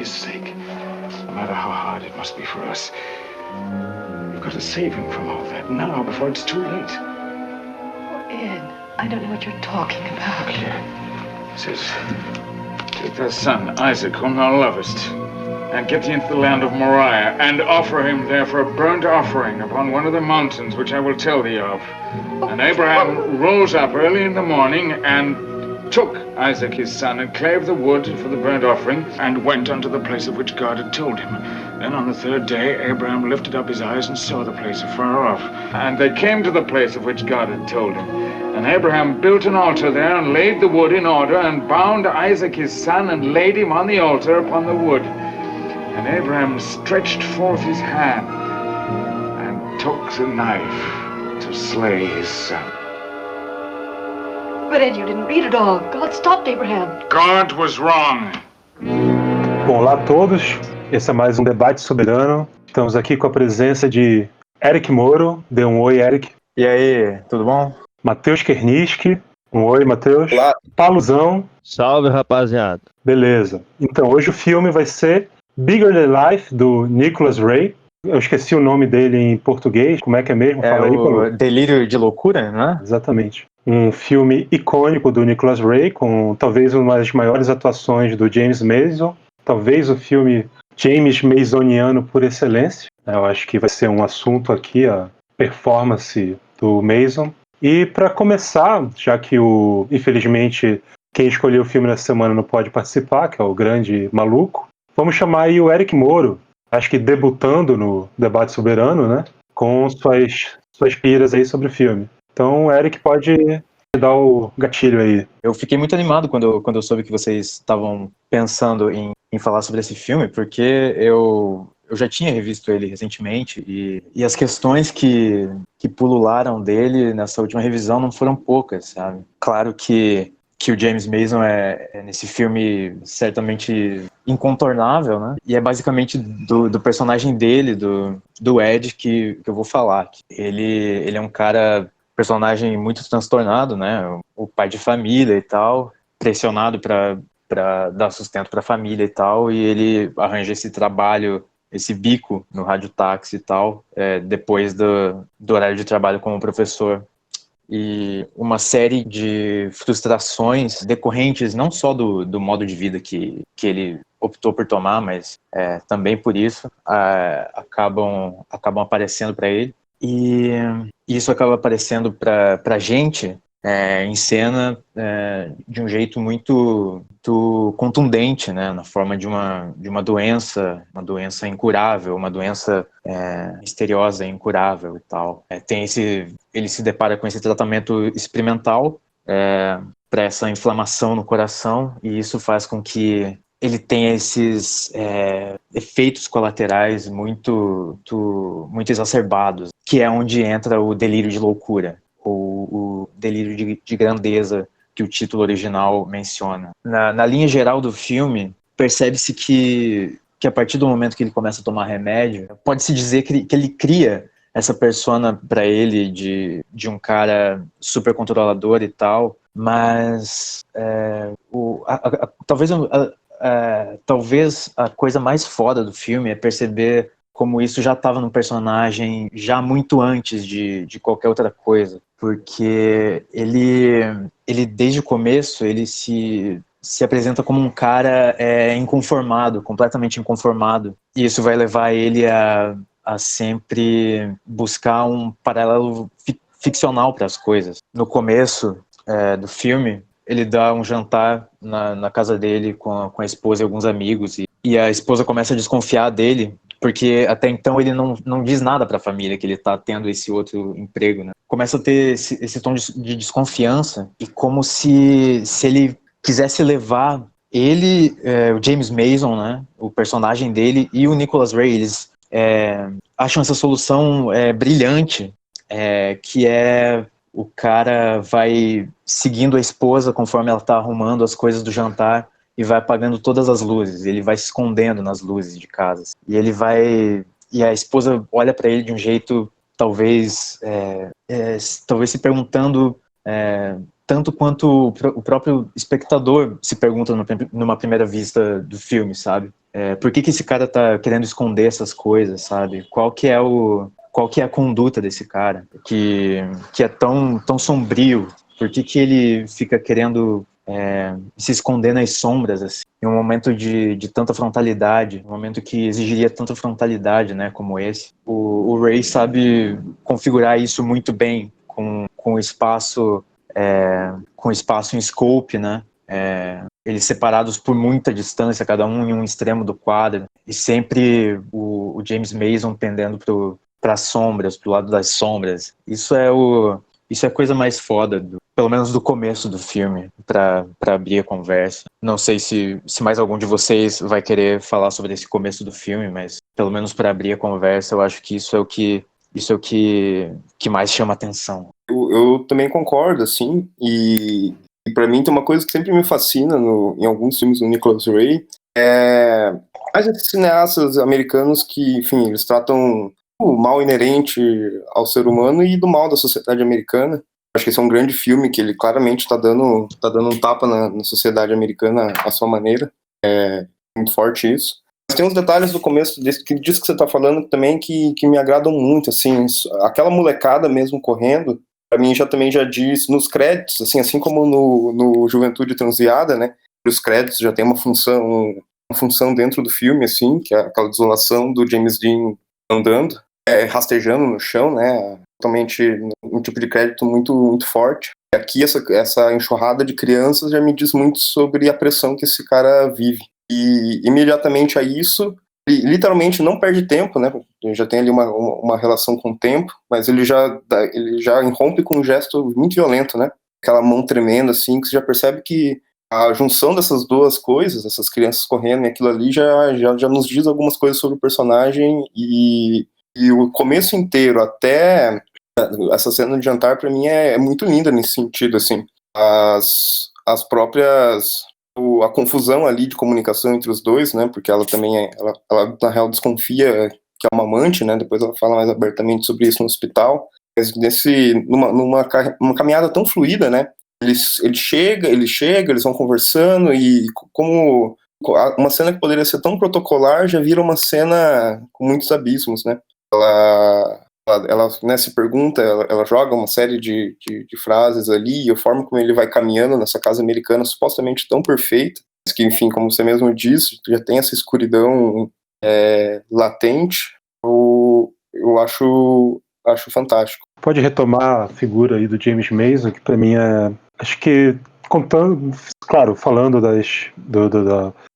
his sake, no matter how hard it must be for us. We've got to save him from all that now before it's too late. Oh, Ed, I don't know what you're talking about. Look here. It says, take thy son, Isaac, whom thou lovest, and get thee into the land of Moriah, and offer him there for a burnt offering upon one of the mountains which I will tell thee of. And Abraham rose up early in the morning and took Isaac his son and clave the wood for the burnt offering and went unto the place of which God had told him. Then on the third day Abraham lifted up his eyes and saw the place afar off. And they came to the place of which God had told him. And Abraham built an altar there and laid the wood in order and bound Isaac his son and laid him on the altar upon the wood. And Abraham stretched forth his hand and took the knife to slay his son. But Ed, you didn't read it all. God stopped Abraham. God was wrong. Bom, olá a todos. Esse é mais um Debate Soberano. Estamos aqui com a presença de Eric Moro. Dê um oi, Eric. E aí, tudo bom? Matheus Kerniski. Um oi, Matheus. Olá. Paluzão. Salve, rapaziada. Beleza. Então, hoje o filme vai ser Bigger Than Life, do Nicholas Ray. Eu esqueci o nome dele em português. Como é que é mesmo? Fala aí, o Delírio de Loucura, né? Exatamente. Um filme icônico do Nicholas Ray, com talvez uma das maiores atuações do James Mason. Talvez o filme James Masoniano por excelência. Eu acho que vai ser um assunto aqui, a performance do Mason. E para começar, já que infelizmente quem escolheu o filme nessa semana não pode participar, que é o grande maluco, vamos chamar aí o Eric Moro, acho que debutando no Debate Soberano, né? Com suas piras aí sobre o filme. Então o Eric pode dar o gatilho aí. Eu fiquei muito animado quando eu soube que vocês estavam pensando em falar sobre esse filme, porque eu já tinha revisto ele recentemente e as questões que pulularam dele nessa última revisão não foram poucas, sabe? Claro que o James Mason é nesse filme certamente incontornável, né? E é basicamente do personagem dele, do Ed, que eu vou falar. Ele é um personagem muito transtornado, né? O pai de família e tal, pressionado para dar sustento para a família e tal, e ele arranja esse trabalho, esse bico no radiotáxi e tal, depois do horário de trabalho como professor. E uma série de frustrações decorrentes não só do modo de vida que ele optou por tomar, mas também por isso, acabam aparecendo para ele. E isso acaba aparecendo para a gente em cena de um jeito muito contundente, né, na forma de uma doença incurável, uma doença misteriosa e incurável e tal. Ele se depara com esse tratamento experimental para essa inflamação no coração, e isso faz com que ele tenha esses efeitos colaterais muito exacerbados, que é onde entra o delírio de loucura, ou o delírio de grandeza que o título original menciona. Na linha geral do filme, percebe-se que a partir do momento que ele começa a tomar remédio, pode-se dizer que ele cria essa persona para ele de um cara super controlador e tal, mas talvez a coisa mais foda do filme é perceber como isso já estava no personagem já muito antes de qualquer outra coisa, porque ele desde o começo ele se apresenta como um cara inconformado, completamente inconformado, e isso vai levar ele a sempre buscar um paralelo ficcional para as coisas. No começo do filme, ele dá um jantar na casa dele com a esposa e alguns amigos, e a esposa começa a desconfiar dele, porque até então ele não diz nada para a família que ele está tendo esse outro emprego, né? Começa a ter esse tom de desconfiança, e como se ele quisesse levar ele, o James Mason, né, o personagem dele, e o Nicholas Ray, eles acham essa solução brilhante, que o cara vai seguindo a esposa conforme ela está arrumando as coisas do jantar e vai apagando todas as luzes, ele vai se escondendo nas luzes de casa. E a esposa olha para ele de um jeito, talvez se perguntando tanto quanto o próprio espectador se pergunta numa primeira vista do filme, sabe? Por que esse cara tá querendo esconder essas coisas, sabe? Qual que é a conduta desse cara que é tão sombrio? Por que ele fica querendo se esconder nas sombras, assim, em um momento de tanta frontalidade, um momento que exigiria tanta frontalidade, né, como esse? O Ray sabe configurar isso muito bem com espaço em scope, né? Eles separados por muita distância, cada um em um extremo do quadro, e sempre o James Mason pendendo para as sombras, pro lado das sombras. Isso é a coisa mais foda, pelo menos do começo do filme, para abrir a conversa. Não sei se mais algum de vocês vai querer falar sobre esse começo do filme, mas pelo menos para abrir a conversa, eu acho que isso é o que mais chama atenção. Eu também concordo, assim, e para mim tem uma coisa que sempre me fascina em alguns filmes do Nicholas Ray, mais esses cineastas americanos que, enfim, eles tratam o mal inerente ao ser humano e do mal da sociedade americana. Acho que esse é um grande filme que ele claramente está dando um tapa na sociedade americana à sua maneira. É muito forte isso. Mas tem uns detalhes do começo disso que você está falando também que me agradam muito, assim, aquela molecada mesmo correndo, para mim também já diz nos créditos, assim como no Juventude Transviada, né? Os créditos já tem uma função dentro do filme, assim, que é aquela desolação do James Dean andando, rastejando no chão, né? Totalmente um tipo de crédito muito, muito forte. E aqui essa enxurrada de crianças já me diz muito sobre a pressão que esse cara vive. E imediatamente a isso, ele literalmente não perde tempo, né? Ele já tem ali uma relação com o tempo, mas ele já irrompe com um gesto muito violento, né? Aquela mão tremenda, assim, que você já percebe que a junção dessas duas coisas, essas crianças correndo e aquilo ali, já nos diz algumas coisas sobre o personagem e o começo inteiro até essa cena de jantar, para mim, é muito linda nesse sentido, assim. As próprias... a confusão ali de comunicação entre os dois, né, porque ela também, ela na real desconfia que é uma amante, né, depois ela fala mais abertamente sobre isso no hospital, mas numa caminhada tão fluida, né, ele chega, eles vão conversando e como uma cena que poderia ser tão protocolar já vira uma cena com muitos abismos, né, ela né, se pergunta, ela joga uma série de frases ali, e a forma como ele vai caminhando nessa casa americana supostamente tão perfeita, mas que, enfim, como você mesmo disse, já tem essa escuridão latente, eu acho fantástico. Pode retomar a figura aí do James Mason, que para mim acho que, contando, claro, falando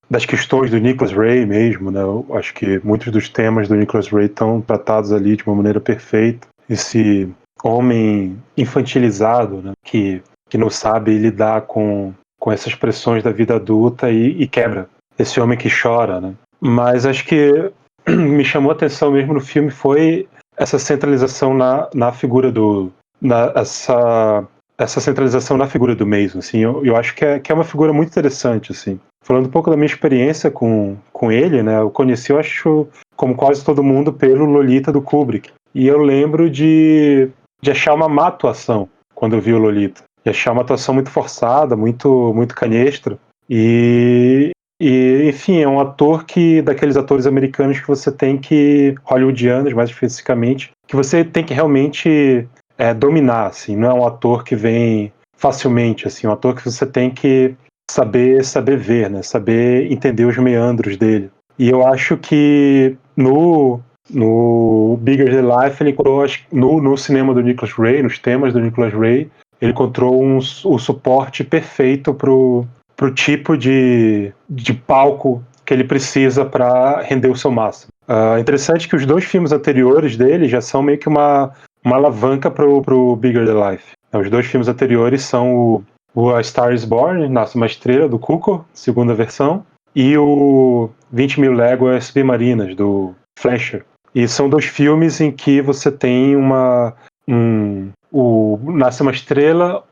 das questões do Nicholas Ray mesmo, né? Eu acho que muitos dos temas do Nicholas Ray estão tratados ali de uma maneira perfeita. Esse homem infantilizado, né? Que não sabe lidar com essas pressões da vida adulta e quebra. Esse homem que chora, né? Mas acho que me chamou a atenção mesmo no filme foi essa centralização na figura essa centralização na figura do Mason, assim, eu acho que é uma figura muito interessante, assim. Falando um pouco da minha experiência com ele, né, eu conheci, eu acho, como quase todo mundo, pelo Lolita do Kubrick. E eu lembro de achar uma má atuação quando eu vi o Lolita. De achar uma atuação muito forçada, muito, muito canestra. E, enfim, é um ator daqueles atores americanos que você tem que, hollywoodianos mais especificamente, que você tem que realmente dominar, assim, não é um ator que vem facilmente, assim, é um ator que você tem que saber ver, né, saber entender os meandros dele. E eu acho que no Bigger Than Life, ele encontrou, no cinema do Nicholas Ray, nos temas do Nicholas Ray, ele encontrou o suporte perfeito pro tipo de palco que ele precisa para render o seu máximo. É interessante que os dois filmes anteriores dele já são meio que uma alavanca pro Bigger Than Life. Os dois filmes anteriores são o A Star is Born, Nasce uma Estrela, do Cukor, segunda versão, e o 20 Mil Léguas Submarinas, do Fleischer. E são dois filmes em que você tem o Nasce uma Estrela,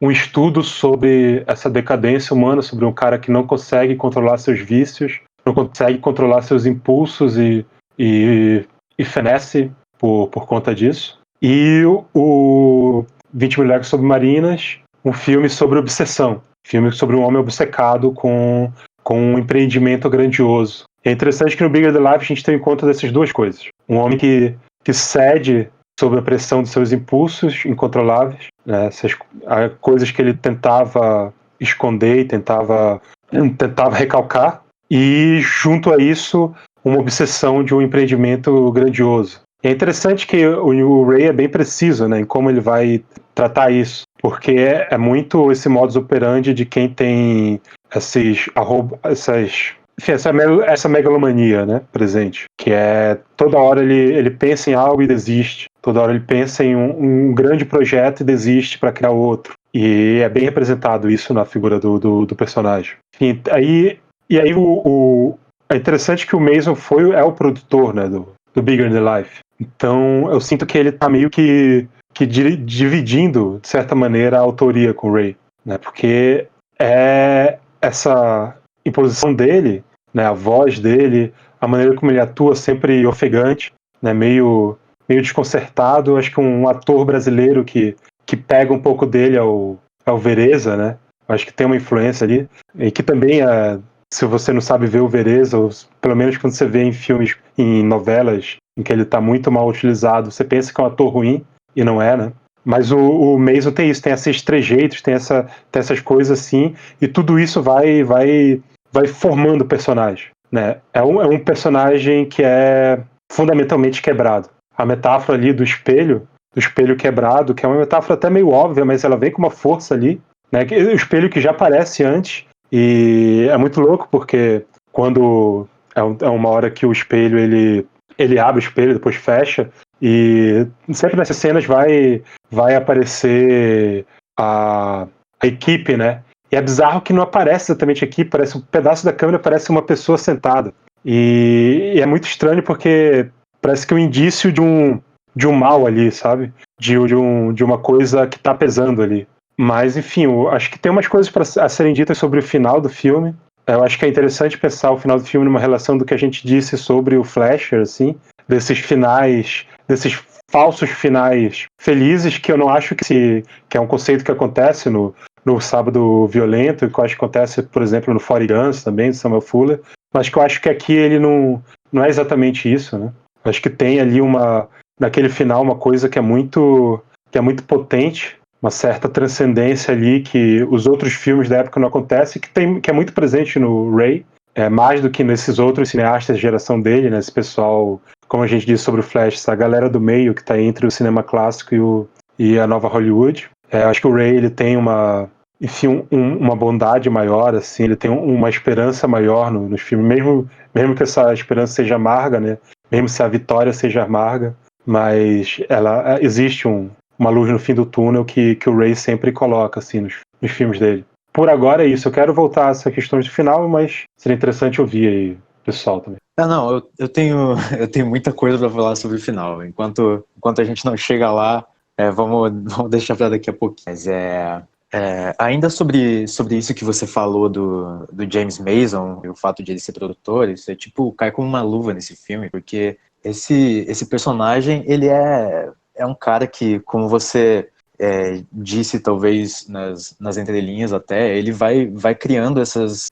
um estudo sobre essa decadência humana, sobre um cara que não consegue controlar seus vícios, não consegue controlar seus impulsos e fenece por conta disso. E o 20 Mil Léguas Submarinas, um filme sobre obsessão, filme sobre um homem obcecado com com um empreendimento grandioso. É interessante que no Bigger Than Life a gente tem em conta dessas duas coisas. Um homem que cede sob a pressão de seus impulsos incontroláveis, né, essas coisas que ele tentava esconder e tentava recalcar, e junto a isso uma obsessão de um empreendimento grandioso. E é interessante que o Ray é bem preciso, né, em como ele vai tratar isso, porque é muito esse modus operandi de quem tem essa megalomania, né, presente, que é toda hora ele pensa em algo e desiste, toda hora ele pensa em um grande projeto e desiste para criar outro, e é bem representado isso na figura do personagem. Enfim, aí é interessante que o Mason é o produtor, né, do Bigger Than Life, então eu sinto que ele tá meio que dividindo, de certa maneira, a autoria com o Ray, né, porque é essa imposição dele, né, a voz dele, a maneira como ele atua sempre ofegante, né, meio desconcertado. Acho que um ator brasileiro que pega um pouco dele é o Vereza, né? Acho que tem uma influência ali, e que também, se você não sabe ver o Vereza, ou pelo menos quando você vê em filmes, em novelas, em que ele está muito mal utilizado, você pensa que é um ator ruim, e não é, né? Mas o Mason tem isso, tem esses trejeitos, tem essas coisas assim, e tudo isso vai formando o personagem, né? É um personagem que é fundamentalmente quebrado. A metáfora ali do espelho quebrado, que é uma metáfora até meio óbvia, mas ela vem com uma força ali, né? O espelho que já aparece antes, e é muito louco porque quando é uma hora que o espelho ele abre o espelho, depois fecha, e sempre nessas cenas vai aparecer a equipe, né? E é bizarro que não aparece exatamente a equipe, parece um pedaço da câmera, parece uma pessoa sentada. E é muito estranho porque parece que é um indício de um mal ali, sabe? De uma coisa que tá pesando ali. Mas, enfim, eu acho que tem umas coisas a serem ditas sobre o final do filme. Eu acho que é interessante pensar o final do filme numa relação do que a gente disse sobre o Flasher, assim, desses finais, desses falsos finais felizes, que eu não acho que é um conceito que acontece no Sábado Violento, que eu acho que acontece, por exemplo, no Forrest Gump também, de Samuel Fuller, mas que eu acho que aqui ele não é exatamente isso, né? Eu acho que tem ali naquele final, uma coisa que é muito potente, uma certa transcendência ali que os outros filmes da época não acontecem, que é muito presente no Ray, mais do que nesses outros cineastas da geração dele, né? Esse pessoal, como a gente disse sobre o Flash, essa galera do meio que está entre o cinema clássico e a nova Hollywood. Acho que o Ray ele tem uma bondade maior, assim, ele tem uma esperança maior nos filmes, mesmo que essa esperança seja amarga, né? Mesmo se a vitória seja amarga, mas existe uma luz no fim do túnel que o Ray sempre coloca, assim, nos filmes dele. Por agora é isso. Eu quero voltar a essa questão de final, mas seria interessante ouvir aí o pessoal também. Não, eu tenho muita coisa para falar sobre o final. Enquanto a gente não chega lá, vamos deixar para daqui a pouquinho. Mas ainda sobre isso que você falou do James Mason e o fato de ele ser produtor, isso cai como uma luva nesse filme, porque esse personagem, ele é um cara que, como você disse, talvez nas entrelinhas até, ele vai criando essas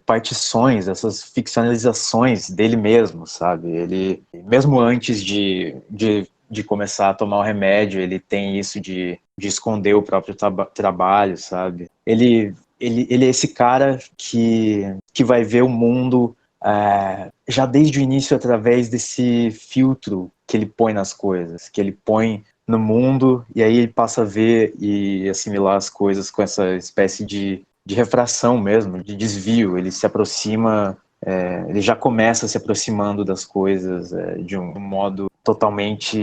partições, essas ficcionalizações dele mesmo, sabe? Ele, mesmo antes de começar a tomar o remédio, ele tem isso de esconder o próprio trabalho, sabe? Ele é esse cara que vai ver o mundo já desde o início através desse filtro que ele põe nas coisas, que ele põe no mundo, e aí ele passa a ver e assimilar as coisas com essa espécie de refração mesmo, de desvio. Ele se aproxima, ele já começa se aproximando das coisas de um modo totalmente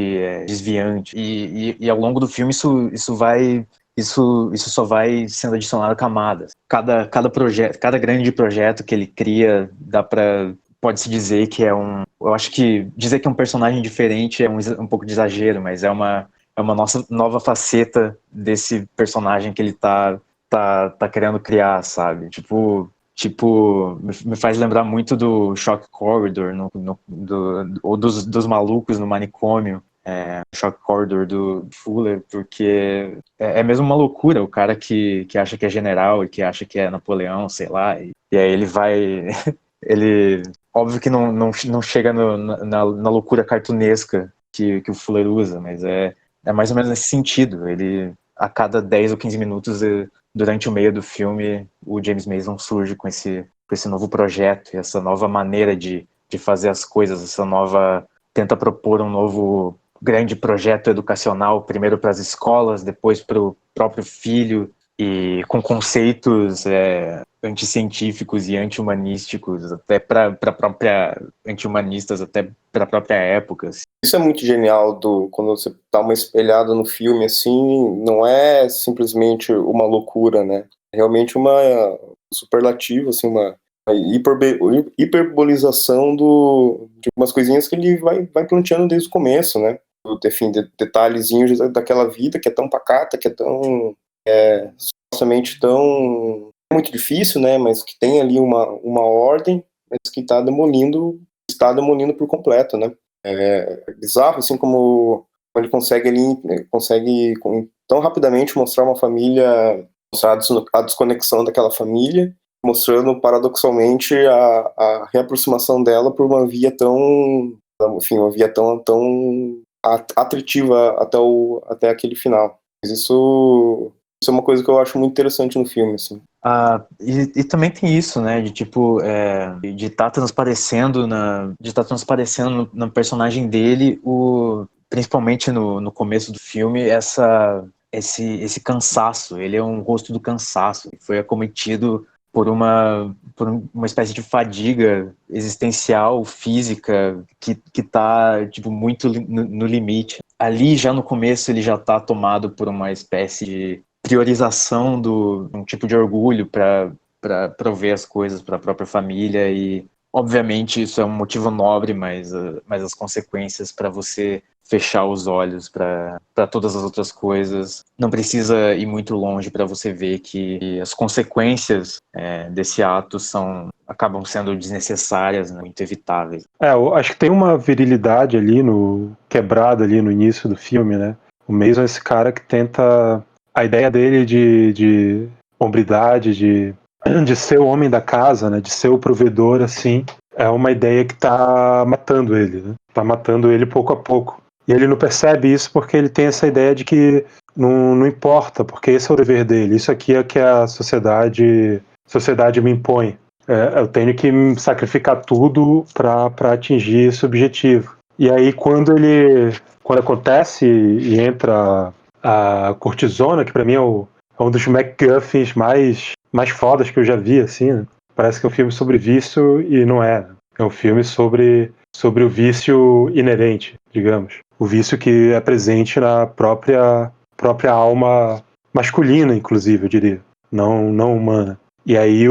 desviante, e ao longo do filme isso só vai sendo adicionado camadas. Cada projeto, cada grande projeto que ele cria, pode-se dizer que eu acho que dizer que é um personagem diferente é um pouco de exagero, mas é uma nova faceta desse personagem que ele tá querendo criar, sabe? Me faz lembrar muito do Shock Corridor, ou dos malucos no manicômio, Shock Corridor do Fuller, porque é mesmo uma loucura o cara que acha que é general e que acha que é Napoleão, sei lá, e aí ele vai... ele, óbvio que não chega na loucura cartunesca que o Fuller usa, mas é mais ou menos nesse sentido. Ele, a cada 10 ou 15 minutos, durante o meio do filme, o James Mason surge com esse novo projeto, essa nova maneira de fazer as coisas, tenta propor um novo grande projeto educacional, primeiro para as escolas, depois para o próprio filho, e com conceitos anticientíficos e anti-humanísticos, até para a própria anti-humanistas, até para a própria época. Isso é muito genial quando você dá uma espelhada no filme, assim, não é simplesmente uma loucura, né? É realmente uma superlativa, assim, uma hiperbolização de algumas coisinhas que ele vai planteando desde o começo, né? Enfim, detalhezinhos daquela vida que é tão pacata, que é tão supostamente tão muito difícil, né? Mas que tem ali uma ordem, mas que está demolindo por completo, né? É bizarro, assim, como ele consegue tão rapidamente mostrar uma família, mostrar a desconexão daquela família, mostrando paradoxalmente a reaproximação dela por uma via tão atritiva até aquele final. Mas isso é uma coisa que eu acho muito interessante no filme, assim. E também tem isso, né, de tipo, de estar transparecendo na personagem dele, principalmente no começo do filme, esse cansaço. Ele é um rosto do cansaço, foi acometido por uma espécie de fadiga existencial, física, que tá, tipo, muito no limite. Ali, já no começo, ele já tá tomado por uma espécie de priorização um tipo de orgulho para prover as coisas para a própria família, e obviamente isso é um motivo nobre, mas as consequências para você fechar os olhos para todas as outras coisas não precisa ir muito longe para você ver que as consequências desse ato acabam sendo desnecessárias, né, muito evitáveis. Eu acho que tem uma virilidade ali quebrada ali no início do filme, né? O Mason é esse cara que tenta... A ideia dele de hombridade, de ser o homem da casa, né? De ser o provedor, assim, é uma ideia que tá matando ele, né? Tá matando ele pouco a pouco. E ele não percebe isso porque ele tem essa ideia de que não importa, porque esse é o dever dele. Isso aqui é que a sociedade me impõe. Eu tenho que sacrificar tudo para atingir esse objetivo. E aí quando acontece e entra a cortisona, que para mim é um dos MacGuffins mais fodas que eu já vi, assim, né? Parece que é um filme sobre vício e não é. É um filme sobre o vício inerente, digamos. O vício que é presente na própria alma masculina, inclusive, eu diria. Não humana. E aí,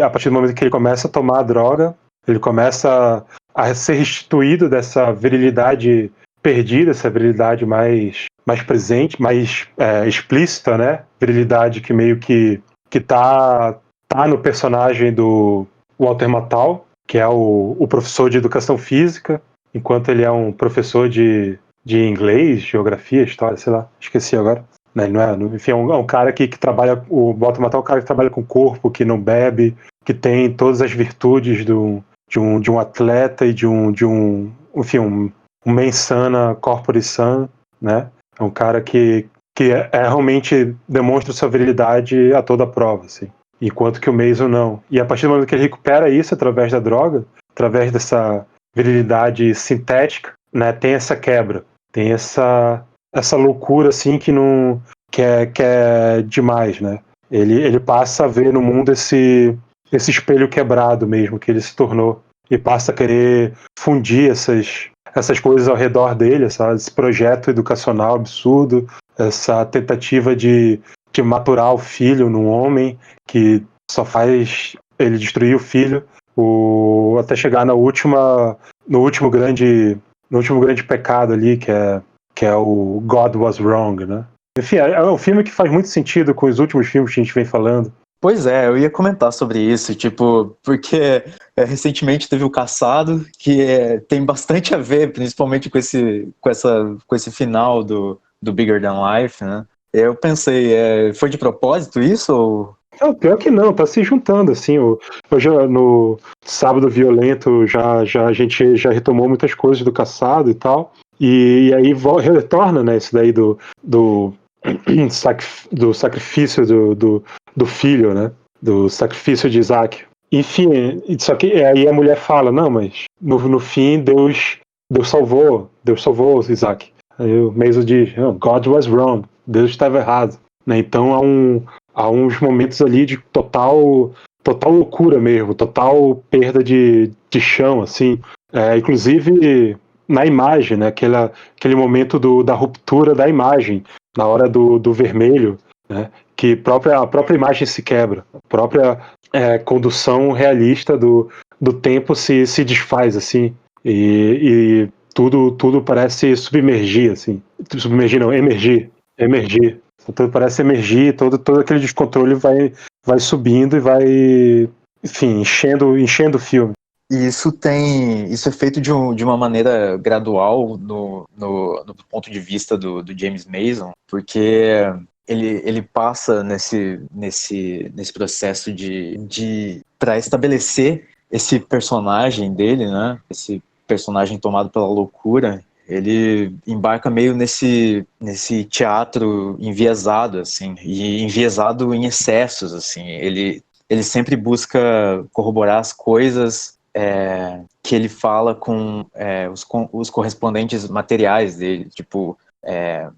a partir do momento que ele começa a tomar a droga, ele começa a ser restituído dessa virilidade perdida, essa virilidade mais presente, mais explícita, né? Virilidade que meio que tá no personagem do Walter Matthau, que é o professor de educação física, enquanto ele é um professor de inglês, geografia, história, sei lá, esqueci agora. Ele não é, enfim, é um cara que trabalha, o Walter Matthau é um cara que trabalha com o corpo, que não bebe, que tem todas as virtudes de um atleta e de um mens sana, corpore sano, né? É um cara que realmente demonstra sua virilidade a toda prova, assim. Enquanto que o Mason não. E a partir do momento que ele recupera isso através da droga, através dessa virilidade sintética, né, tem essa quebra, tem essa loucura, assim, que é demais, né? Ele passa a ver no mundo esse espelho quebrado mesmo que ele se tornou, e passa a querer fundir essas coisas ao redor dele, esse projeto educacional absurdo, essa tentativa de maturar o filho num homem que só faz ele destruir o filho, até chegar no último grande pecado ali, que é o God Was Wrong, né? Enfim, é um filme que faz muito sentido com os últimos filmes que a gente vem falando. Pois é, eu ia comentar sobre isso, tipo, porque recentemente teve o Caçado, que tem bastante a ver, principalmente com esse final do Bigger Than Life, né? Eu pensei, foi de propósito isso? Ou... Não, pior que não, tá se juntando, assim. Hoje no Sábado Violento a gente já retomou muitas coisas do Caçado e tal. E aí retorna, né, isso daí do, do sacrifício do filho, né? Do sacrifício de Isaac. Enfim, só que aí a mulher fala, não, mas no fim Deus salvou Isaac. Aí o Mason diz, oh, God was wrong, Deus estava errado. Né? Então há uns momentos ali de total loucura mesmo, total perda de chão, assim. Inclusive na imagem, né? Aquele momento da ruptura da imagem, na hora do vermelho, né? Que a própria imagem se quebra, a própria condução realista do tempo se desfaz, assim, e tudo parece submergir, assim. Submergir não, emergir. Tudo parece emergir, todo aquele descontrole vai subindo e vai, enfim, enchendo o filme. E isso é feito de uma maneira gradual no ponto de vista do James Mason, porque ele passa nesse processo de para estabelecer esse personagem dele, né? Esse personagem tomado pela loucura, ele embarca meio nesse teatro enviesado, assim, e enviesado em excessos, assim. Ele sempre busca corroborar as coisas que ele fala com os correspondentes materiais dele, tipo,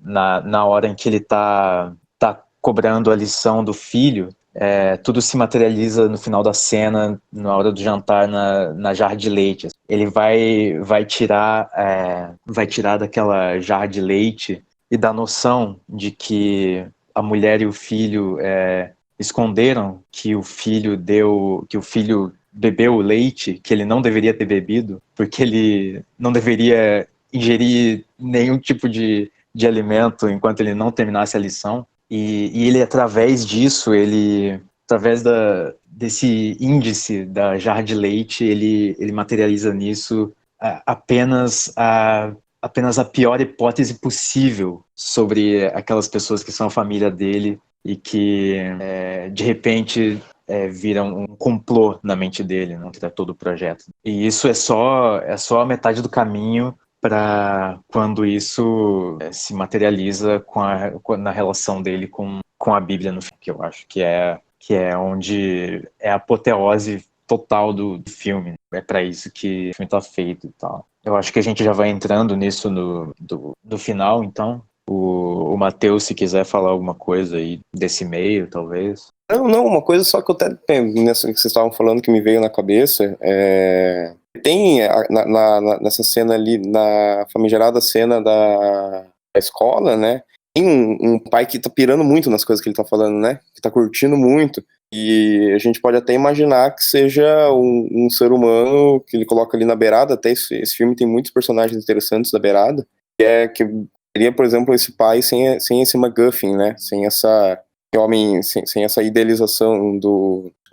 na hora em que ele tá cobrando a lição do filho, tudo se materializa no final da cena, na hora do jantar, na jarra de leite. Ele vai tirar daquela jarra de leite e dá noção de que a mulher e o filho esconderam que o filho bebeu o leite que ele não deveria ter bebido, porque ele não deveria ingerir nenhum tipo de alimento enquanto ele não terminasse a lição. E ele, através disso, através desse índice da jarra de leite, ele materializa nisso apenas a pior hipótese possível sobre aquelas pessoas que são a família dele e que, de repente, viram um complô na mente dele, não que todo o projeto. E isso é só a metade do caminho para quando isso se materializa na relação dele com a Bíblia no filme, que eu acho que é onde é a apoteose total do filme. É para isso que o filme está feito e tal. Eu acho que a gente já vai entrando nisso do final, então. O Matheus, se quiser falar alguma coisa aí desse meio, talvez. Não, uma coisa só que eu até nessa que vocês estavam falando que me veio na cabeça, tem nessa cena ali, na famigerada cena da escola, né, tem um pai que tá pirando muito nas coisas que ele tá falando, né, que tá curtindo muito, e a gente pode até imaginar que seja um ser humano que ele coloca ali na beirada, até esse filme tem muitos personagens interessantes da beirada, que seria, por exemplo, esse pai sem esse MacGuffin, né, sem essa homem, sem essa idealização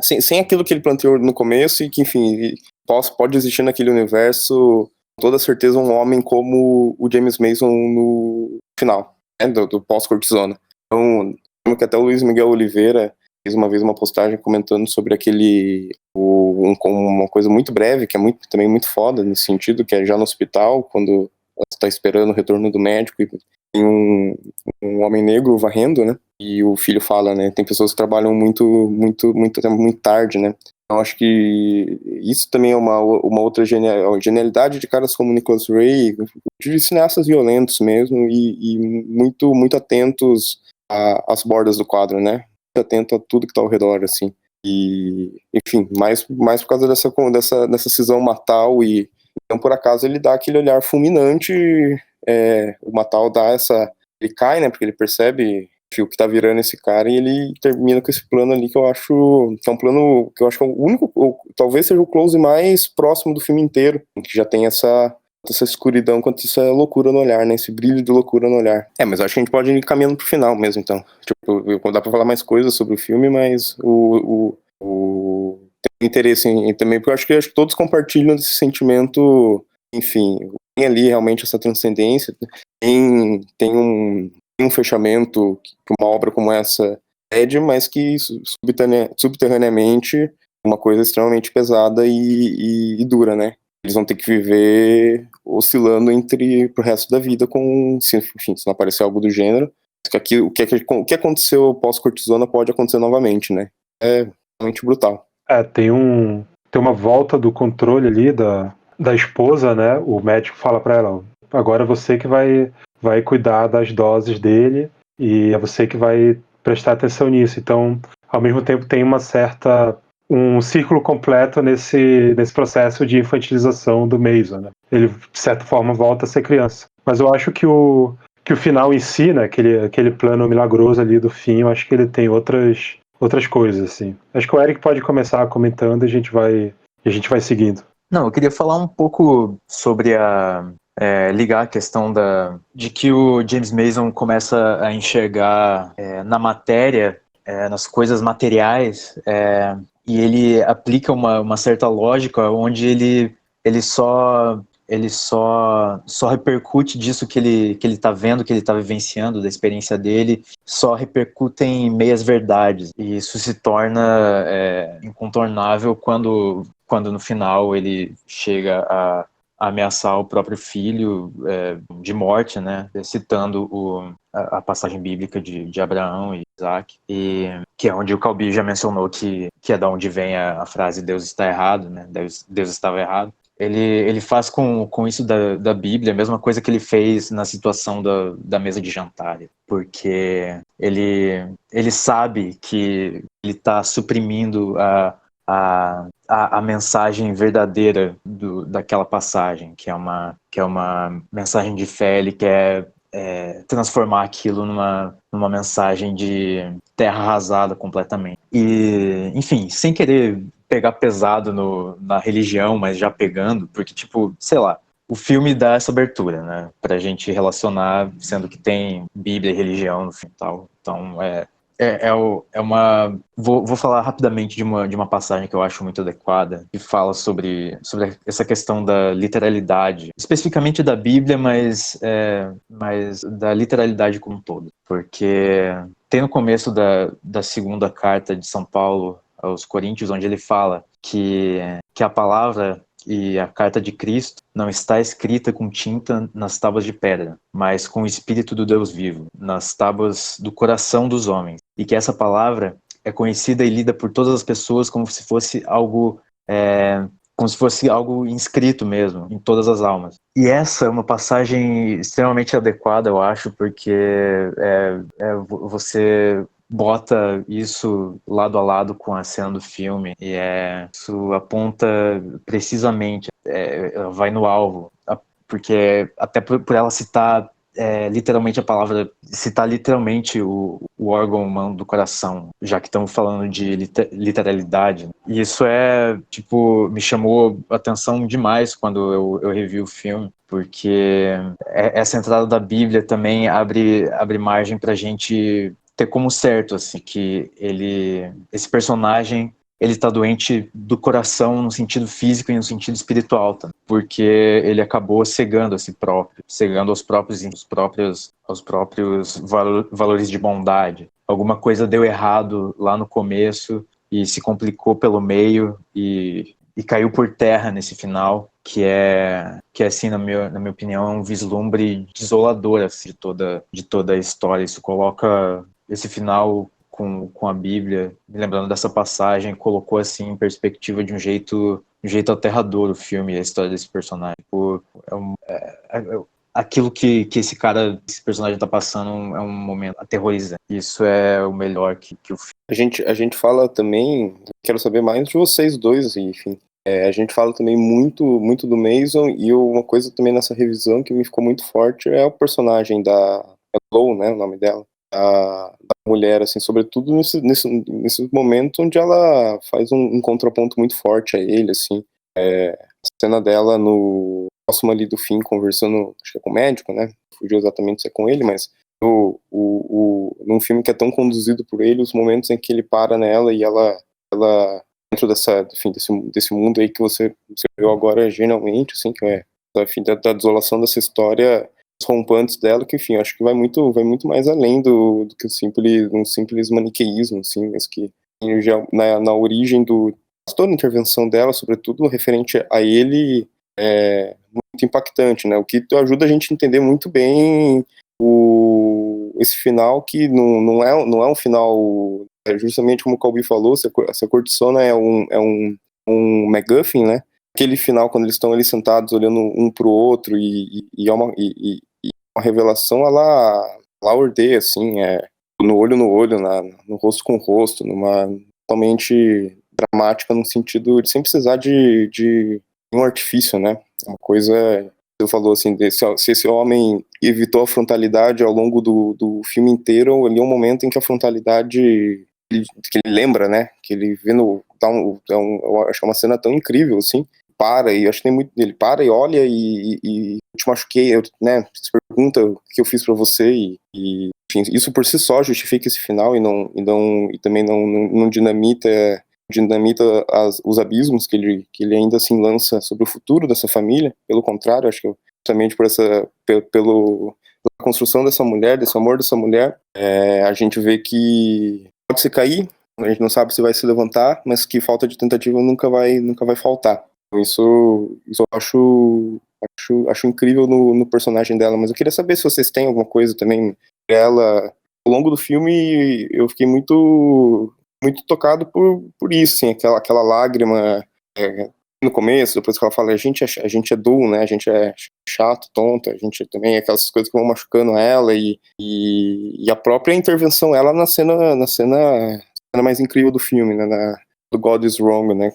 sem aquilo que ele planteou no começo e que, enfim, pode existir naquele universo, com toda certeza, um homem como o James Mason no final, né, do pós-cortisona. Então, lembro que até o Luiz Miguel Oliveira fez uma vez uma postagem comentando sobre uma coisa muito breve, que é também muito foda nesse sentido, que é já no hospital, quando ela está esperando o retorno do médico e tem um homem negro varrendo, né? E o filho fala, né? Tem pessoas que trabalham muito tarde, né? Então acho que isso também é uma outra genialidade de caras como Nicholas Ray, de cineastas violentos mesmo e muito atentos às bordas do quadro, né? Muito atento a tudo que está ao redor, assim. E, enfim, mais por causa dessa cisão Matal e então por acaso ele dá aquele olhar fulminante. O Matal dá ele cai, né, porque ele percebe o que tá virando esse cara e ele termina com esse plano ali que eu acho que é um plano que eu acho que é o único, ou talvez seja o close mais próximo do filme inteiro, que já tem essa essa escuridão, quanto isso é loucura no olhar, né? Esse brilho de loucura no olhar. Mas acho que a gente pode ir caminhando pro final mesmo, então. Tipo, dá pra falar mais coisas sobre o filme, mas tem interesse em também, porque eu acho que todos compartilham desse sentimento, enfim, tem ali realmente essa transcendência, tem um fechamento que uma obra como essa pede, mas que subterraneamente é uma coisa extremamente pesada e dura, né? Eles vão ter que viver oscilando pro resto da vida enfim, se não aparecer algo do gênero. O que aconteceu pós-cortisona pode acontecer novamente, né? É realmente brutal. Tem uma volta do controle ali da esposa, né? O médico fala pra ela, agora é você que vai cuidar das doses dele e é você que vai prestar atenção nisso. Então, ao mesmo tempo, tem um círculo completo nesse processo de infantilização do Mason, né? Ele, de certa forma, volta a ser criança. Mas eu acho que o final em si, né? Aquele plano milagroso ali do fim, eu acho que ele tem outras coisas, assim. Acho que o Eric pode começar comentando e a gente vai seguindo. Não, eu queria falar um pouco sobre ligar a questão de que o James Mason começa a enxergar na matéria, nas coisas materiais, e ele aplica uma certa lógica onde ele só repercute disso que ele está vendo, que ele está vivenciando, da experiência dele, só repercute em meias verdades. E isso se torna incontornável quando no final ele chega a ameaçar o próprio filho de morte, né? Citando a passagem bíblica de Abraão e Isaac, e que é onde o Calbi já mencionou que é da onde vem a frase Deus está errado, né? Deus estava errado. Ele faz com isso da Bíblia a mesma coisa que ele fez na situação da mesa de jantar, porque ele sabe que ele está suprimindo a mensagem verdadeira daquela passagem, que é uma mensagem de fé. Ele quer transformar aquilo numa mensagem de terra arrasada completamente. E, enfim, sem querer pegar pesado na religião, mas já pegando, porque, tipo, sei lá, o filme dá essa abertura, né, pra gente relacionar, sendo que tem Bíblia e religião no fim e tal. Então, Vou falar rapidamente de uma passagem que eu acho muito adequada, que fala sobre essa questão da literalidade, especificamente da Bíblia, mas da literalidade como um todo. Porque tem no começo da segunda carta de São Paulo aos Coríntios, onde ele fala que a palavra e a carta de Cristo não está escrita com tinta nas tábuas de pedra, mas com o Espírito do Deus vivo, nas tábuas do coração dos homens. E que essa palavra é conhecida e lida por todas as pessoas como se fosse algo inscrito mesmo, em todas as almas. E essa é uma passagem extremamente adequada, eu acho, porque você bota isso lado a lado com a cena do filme e isso aponta precisamente, vai no alvo, porque até por ela citar literalmente a palavra, citar literalmente o órgão humano do coração, já que estamos falando de literalidade. E isso me chamou a atenção demais quando eu revi o filme, porque essa entrada da Bíblia também abre margem pra gente ter como certo, assim, que esse personagem, ele tá doente do coração no sentido físico e no sentido espiritual, tá? Porque ele acabou cegando a si próprio, cegando aos próprios valores de bondade. Alguma coisa deu errado lá no começo e se complicou pelo meio e caiu por terra nesse final, que assim, na minha opinião, é um vislumbre desolador, assim, de toda a história. Isso coloca esse final com a Bíblia, me lembrando dessa passagem, colocou assim em perspectiva de um jeito aterrador o filme e a história desse personagem. Aquilo que esse personagem está passando é um momento aterrorizante. Isso é o melhor que o filme. A gente fala também, quero saber mais de vocês dois, enfim. A gente fala também muito, muito do Mason, e uma coisa também nessa revisão que me ficou muito forte é o personagem da Chloe, né, o nome dela. Da mulher, assim, sobretudo nesse momento onde ela faz um contraponto muito forte a ele, assim, a cena dela próximo ali do fim, conversando, acho que é com o médico, né? Fugiu exatamente se é com ele, mas num filme que é tão conduzido por ele, os momentos em que ele para nela e ela dentro desse mundo aí que você viu agora, genialmente, assim, que é, enfim, da desolação dessa história, os rompantes dela, que, enfim, acho que vai muito mais além do que um simples maniqueísmo, assim, mas que já na origem toda a intervenção dela, sobretudo referente a ele, é muito impactante, né? O que ajuda a gente a entender muito bem esse final, que não é um final, justamente como o Calbi falou, essa cortiçona é um MacGuffin, né? Aquele final, quando eles estão ali sentados olhando um pro outro é uma revelação lá ordeia, assim, no olho, no rosto com rosto, numa totalmente dramática, no sentido de sem precisar de um artifício, né? Uma coisa, você falou assim, se esse homem evitou a frontalidade ao longo do filme inteiro, ali é um momento em que a frontalidade que ele lembra, né? Que ele vê eu acho que é uma cena tão incrível, assim, e acho que tem muito, ele para e olha e te machuquei, né? Se pergunta o que eu fiz pra você e enfim, isso por si só justifica esse final e também não dinamita os abismos que ele ainda assim lança sobre o futuro dessa família. Pelo contrário, acho que justamente pela construção dessa mulher, desse amor dessa mulher, a gente vê que pode se cair, a gente não sabe se vai se levantar, mas que falta de tentativa nunca vai faltar. Isso eu acho incrível no personagem dela, mas eu queria saber se vocês têm alguma coisa também dela. Ao longo do filme eu fiquei muito tocado por isso, assim, aquela lágrima no começo, depois que ela fala, a gente é dull, né, a gente é chato, tonto, a gente também, aquelas coisas que vão machucando ela e a própria intervenção, ela na cena mais incrível do filme, né, do God is Wrong, né,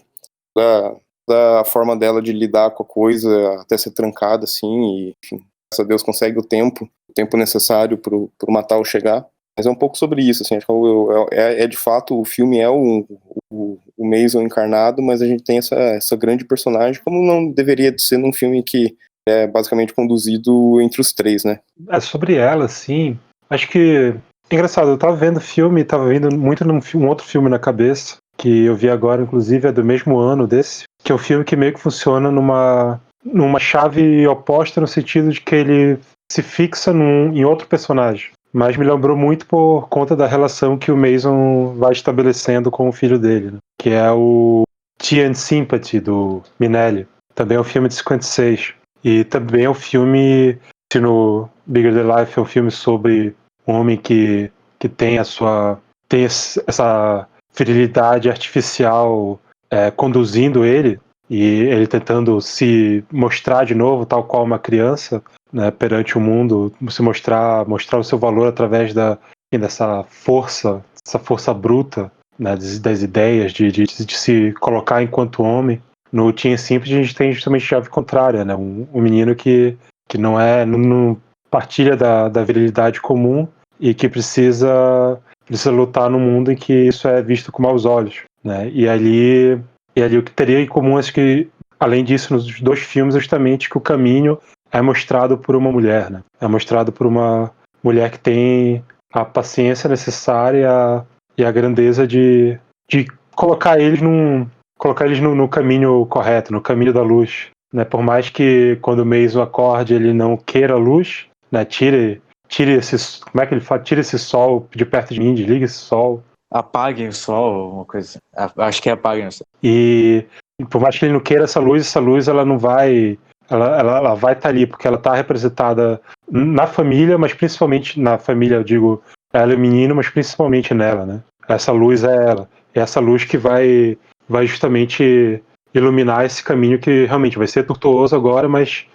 da forma dela de lidar com a coisa até ser trancada, assim, e, enfim, graças a Deus consegue o tempo necessário pro Natal chegar. Mas é um pouco sobre isso, assim, acho que de fato, o filme é o Mason encarnado, mas a gente tem essa grande personagem, como não deveria de ser num filme que é basicamente conduzido entre os três, né? Sobre ela, sim, acho que engraçado, eu tava vendo o filme, tava vendo muito um outro filme na cabeça, que eu vi agora, inclusive, é do mesmo ano desse, que é um filme que meio que funciona numa chave oposta, no sentido de que ele se fixa em outro personagem. Mas me lembrou muito por conta da relação que o Mason vai estabelecendo com o filho dele, né? Que é o Tea and Sympathy, do Minelli. Também é um filme de 56. E também é um filme, se no Bigger Than Life é um filme sobre um homem que tem essa virilidade artificial conduzindo ele, e ele tentando se mostrar de novo, tal qual uma criança, né, perante o mundo, se mostrar o seu valor através dessa força bruta, né, das ideias, de se colocar enquanto homem. No Teen Simples a gente tem justamente a chave contrária, né, um menino que não partilha da virilidade comum e que precisa lutar num mundo em que isso é visto com maus olhos, né? E ali o que teria em comum, acho que, além disso, nos dois filmes, justamente que o caminho é mostrado por uma mulher, né? É mostrado por uma mulher que tem a paciência necessária e a grandeza de colocar eles no caminho correto, no caminho da luz, né? Por mais que quando o Mason acorde ele não queira a luz, né? Tire esse, como é que ele fala? Tire esse sol de perto de mim, desliga esse sol. Apaguem o sol, uma coisa. Acho que é apaguem o sol. E por mais que ele não queira essa luz ela não vai. Ela vai estar ali, porque ela está representada na família, mas principalmente na família, eu digo, ela é o menino, mas principalmente nela, né? Essa luz é ela. É essa luz que vai justamente iluminar esse caminho que realmente vai ser tortuoso agora, mas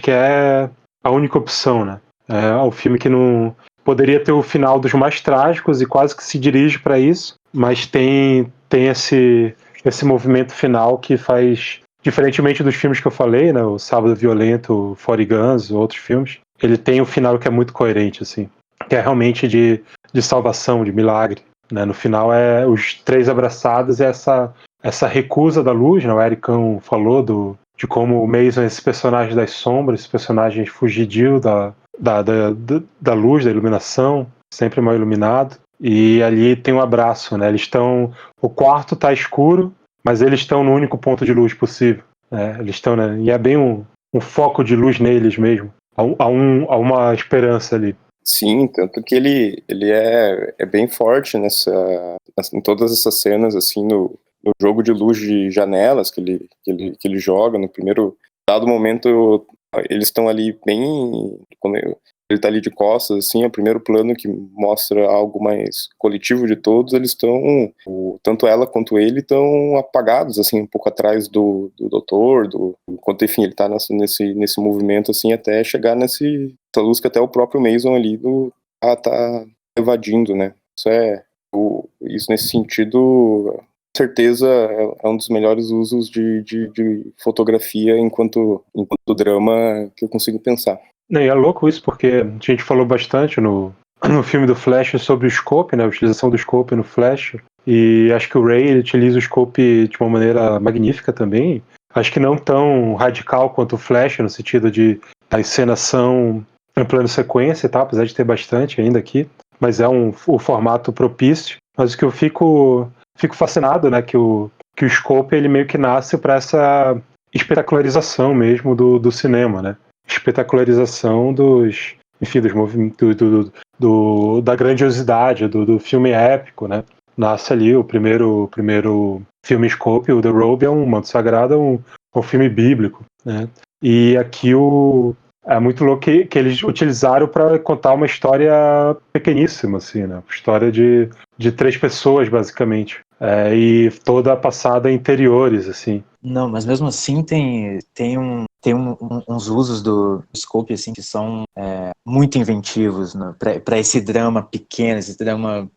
que é a única opção, né? É um filme que não poderia ter o final dos mais trágicos e quase que se dirige para isso, mas tem esse movimento final que faz, diferentemente dos filmes que eu falei, né, o Sábado Violento, o 40 Guns, outros filmes, ele tem um final que é muito coerente, assim, que é realmente de salvação, de milagre, né? No final é os três abraçados e essa recusa da luz, né? O Ericão falou de como o Mason é esse personagem das sombras, esse personagem fugidio da luz, da iluminação, sempre mal iluminado. E ali tem um abraço, né? O quarto tá escuro, mas eles estão no único ponto de luz possível, né? Eles estão, né? E é bem um foco de luz neles mesmo. Há uma esperança ali. Sim, tanto que ele é bem forte em todas essas cenas, assim, no jogo de luz de janelas que ele joga. No primeiro dado momento, eles estão ali bem... Quando ele tá ali de costas, assim, é o primeiro plano que mostra algo mais coletivo de todos. Eles estão, tanto ela quanto ele, estão apagados, assim, um pouco atrás do doutor, enquanto, enfim, ele tá nesse movimento, assim, até chegar nessa luz que até o próprio Mason ali tá evadindo, né? Isso nesse sentido, com certeza é um dos melhores usos de fotografia enquanto drama que eu consigo pensar. Não, e é louco isso, porque a gente falou bastante no filme do Flash sobre o scope, né, a utilização do scope no Flash, e acho que o Ray ele utiliza o scope de uma maneira magnífica também. Acho que não tão radical quanto o Flash, no sentido de a encenação em plano sequência e tal, apesar de ter bastante ainda aqui, mas é o formato propício. Mas o que eu fico fascinado, né, que o scope ele meio que nasce para essa espetacularização mesmo do cinema, né? Espetacularização dos movimentos, da grandiosidade do filme épico, né? Nasce ali o primeiro filme scope, o The Robe, é um manto sagrado, um filme bíblico, né? E aqui é muito louco que eles utilizaram para contar uma história pequeníssima, assim, né? História de 3 pessoas, basicamente. E toda passada em interiores, assim. Não, mas mesmo assim tem uns usos do scope assim que são muito inventivos, né, para esse drama pequeno, esse drama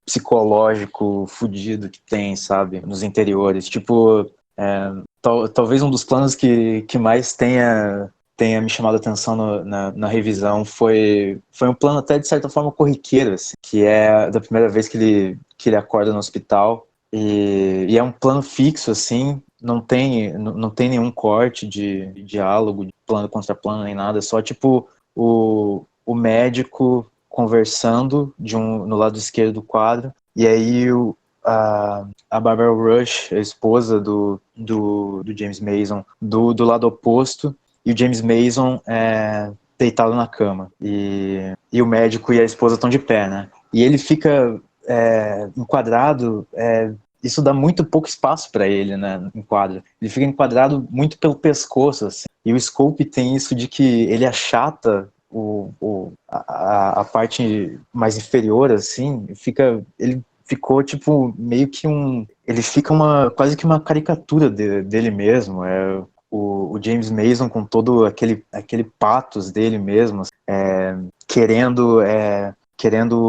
psicológico fudido que tem, sabe, nos interiores. Tipo, talvez um dos planos que mais tenha me chamado a atenção na revisão foi um plano até de certa forma corriqueiro, assim, que é da primeira vez que ele acorda no hospital. E é um plano fixo, assim, não tem nenhum corte de diálogo, de plano contra plano, nem nada, só tipo o médico conversando no lado esquerdo do quadro, e aí a Barbara Rush, a esposa do James Mason, do lado oposto, e o James Mason deitado na cama, e o médico e a esposa estão de pé, né? E ele fica enquadrado, isso dá muito pouco espaço para ele, né, em quadro. Ele fica enquadrado muito pelo pescoço, assim. E o scope tem isso de que ele achata a parte mais inferior, assim, ele ficou tipo meio que ele fica quase que uma caricatura dele mesmo. O James Mason com todo aquele pathos dele mesmo, querendo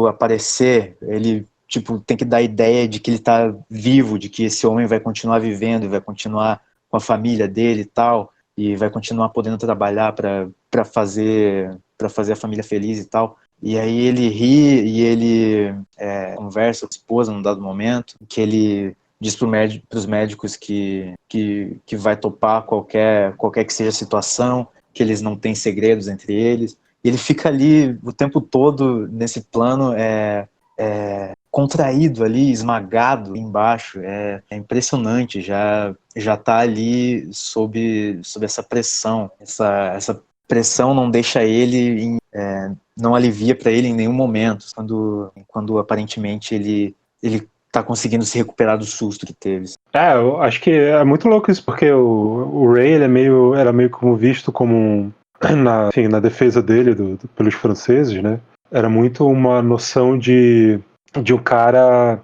aparecer, ele tipo tem que dar a ideia de que ele tá vivo, de que esse homem vai continuar vivendo, vai continuar com a família dele e tal, e vai continuar podendo trabalhar para fazer a família feliz e tal. E aí ele ri e ele conversa com a esposa num dado momento, que ele diz para os médicos que vai topar qualquer que seja a situação, que eles não têm segredos entre eles. E ele fica ali o tempo todo nesse plano contraído ali, esmagado embaixo. É impressionante, já tá ali sob essa pressão. Essa pressão não deixa ele, não alivia para ele em nenhum momento, quando aparentemente ele tá conseguindo se recuperar do susto que teve. Eu acho que é muito louco isso, porque o Ray ele era meio como visto como na defesa dele pelos franceses, né? Era muito uma noção de um cara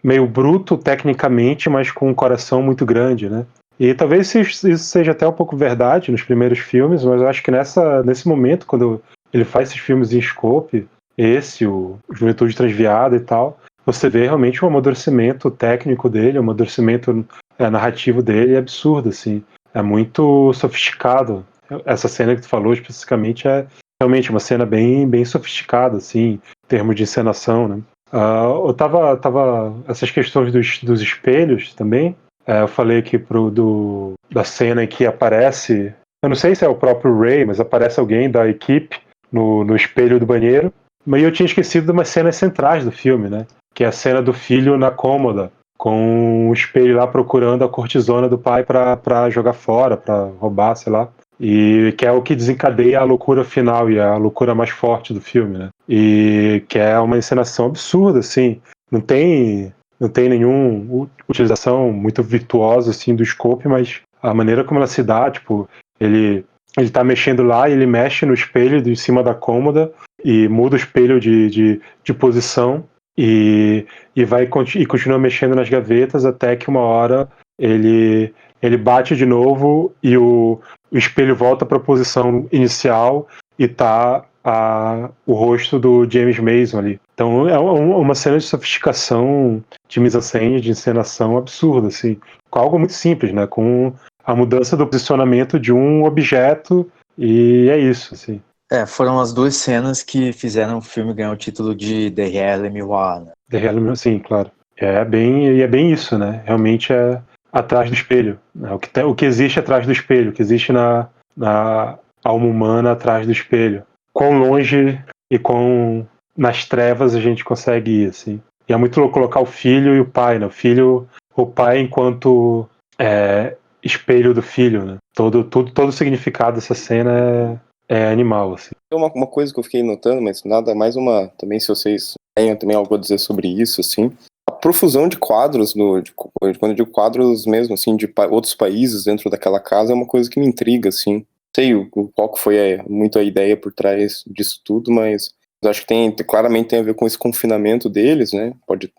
meio bruto tecnicamente, mas com um coração muito grande, né? E talvez isso seja até um pouco verdade nos primeiros filmes, mas eu acho que nesse momento, quando ele faz esses filmes em scope, o Juventude Transviada e tal, você vê realmente um amadurecimento técnico dele, um amadurecimento narrativo dele absurdo, assim. É muito sofisticado. Essa cena que tu falou especificamente é realmente uma cena bem, bem sofisticada, assim, em termos de encenação, né? Eu tava essas questões dos espelhos também. Eu falei aqui da cena em que aparece, eu não sei se é o próprio Ray, mas aparece alguém da equipe no espelho do banheiro. Mas eu tinha esquecido de umas cenas centrais do filme, né? Que é a cena do filho na cômoda, com o espelho lá procurando a cortisona do pai pra jogar fora, pra roubar, sei lá. E que é o que desencadeia a loucura final e a loucura mais forte do filme, né? E que é uma encenação absurda, assim. Não tem nenhuma utilização muito virtuosa, assim, do scope, mas a maneira como ela se dá, tipo, ele tá mexendo lá e ele mexe no espelho de cima da cômoda e muda o espelho de posição e continua mexendo nas gavetas até que uma hora ele bate de novo e o espelho volta para a posição inicial e tá o rosto do James Mason ali. Então é uma cena de sofisticação de mise-en-scène, de encenação absurda, assim, com algo muito simples, né? Com a mudança do posicionamento de um objeto e é isso, assim. Foram as duas cenas que fizeram o filme ganhar o título de Derrière le Miroir, né? Sim, claro. É bem isso, né? Realmente é atrás do espelho. Né? O que existe atrás do espelho, o que existe na alma humana atrás do espelho. Quão longe e quão nas trevas a gente consegue ir, assim. E é muito louco colocar o filho e o pai, né? O pai enquanto espelho do filho, né? Todo o significado dessa cena é animal, assim. Uma coisa que eu fiquei notando, mas nada mais também se vocês tenham também algo a dizer sobre isso, assim, a profusão de quadros, quando eu digo quadros mesmo, assim, de outros países dentro daquela casa é uma coisa que me intriga, assim. Não sei qual que foi muito a ideia por trás disso tudo, mas eu acho que claramente tem a ver com esse confinamento deles, né?